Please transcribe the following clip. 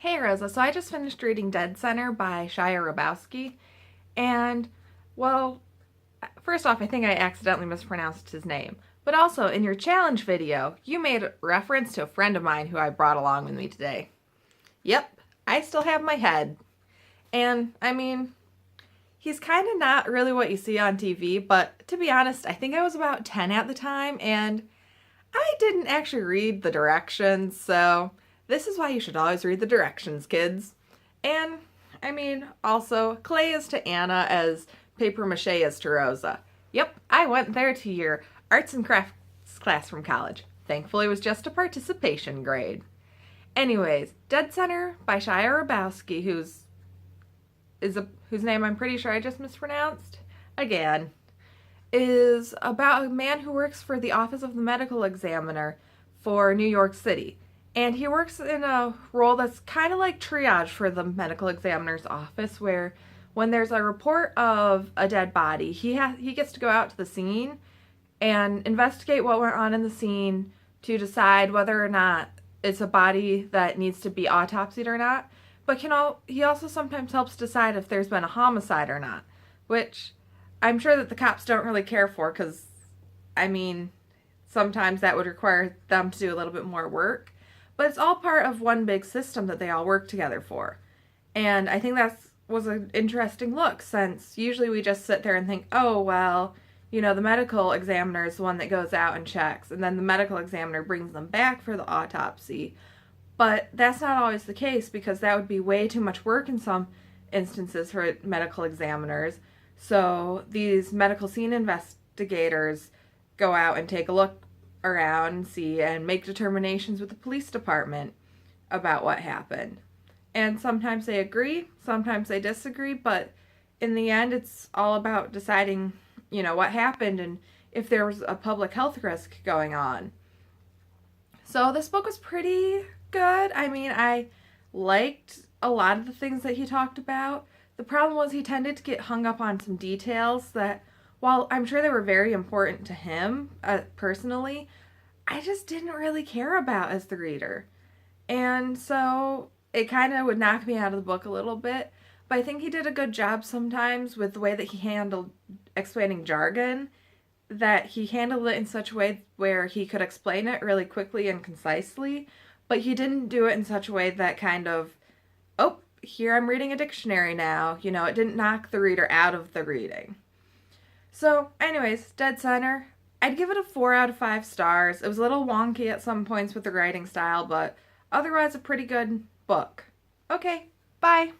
Hey Rosa, so I just finished reading Dead Center by Shiya Ribowsky, and, well, first off, I think I accidentally mispronounced his name, but also in your challenge video, you made reference to a friend of mine who I brought along with me today. Yep, I still have my head. And, I mean, he's kind of not really what you see on TV, but to be honest, I think I was about 10 at the time, and I didn't actually read the directions, so this is why you should always read the directions, kids. And, I mean, also, clay is to Anna as paper mache is to Rosa. Yep, I went there to your arts and crafts class from college. Thankfully, it was just a participation grade. Anyways, Dead Center by Shiya Ribowsky, whose name I'm pretty sure I just mispronounced again, is about a man who works for the Office of the Medical Examiner for New York City. And he works in a role that's kind of like triage for the medical examiner's office, where when there's a report of a dead body, he gets to go out to the scene and investigate what went on in the scene to decide whether or not it's a body that needs to be autopsied or not. But he also sometimes helps decide if there's been a homicide or not, which I'm sure that the cops don't really care for because, I mean, sometimes that would require them to do a little bit more work. But it's all part of one big system that they all work together for. And I think that was an interesting look, since usually we just sit there and think, oh, well, you know, the medical examiner is the one that goes out and checks, and then the medical examiner brings them back for the autopsy. But that's not always the case, because that would be way too much work in some instances for medical examiners. So these medical scene investigators go out and take a look around and see and make determinations with the police department about what happened. And sometimes they agree, sometimes they disagree, but in the end it's all about deciding, you know, what happened and if there was a public health risk going on. So this book was pretty good. I mean, I liked a lot of the things that he talked about. The problem was he tended to get hung up on some details that, while I'm sure they were very important to him personally, I just didn't really care about as the reader. And so it kind of would knock me out of the book a little bit. But I think he did a good job sometimes with the way that he handled explaining jargon, that he handled it in such a way where he could explain it really quickly and concisely, but he didn't do it in such a way that kind of, oh, here I'm reading a dictionary now. You know, it didn't knock the reader out of the reading. So, anyways, Dead Center, I'd give it a 4 out of 5 stars. It was a little wonky at some points with the writing style, but otherwise a pretty good book. Okay, bye!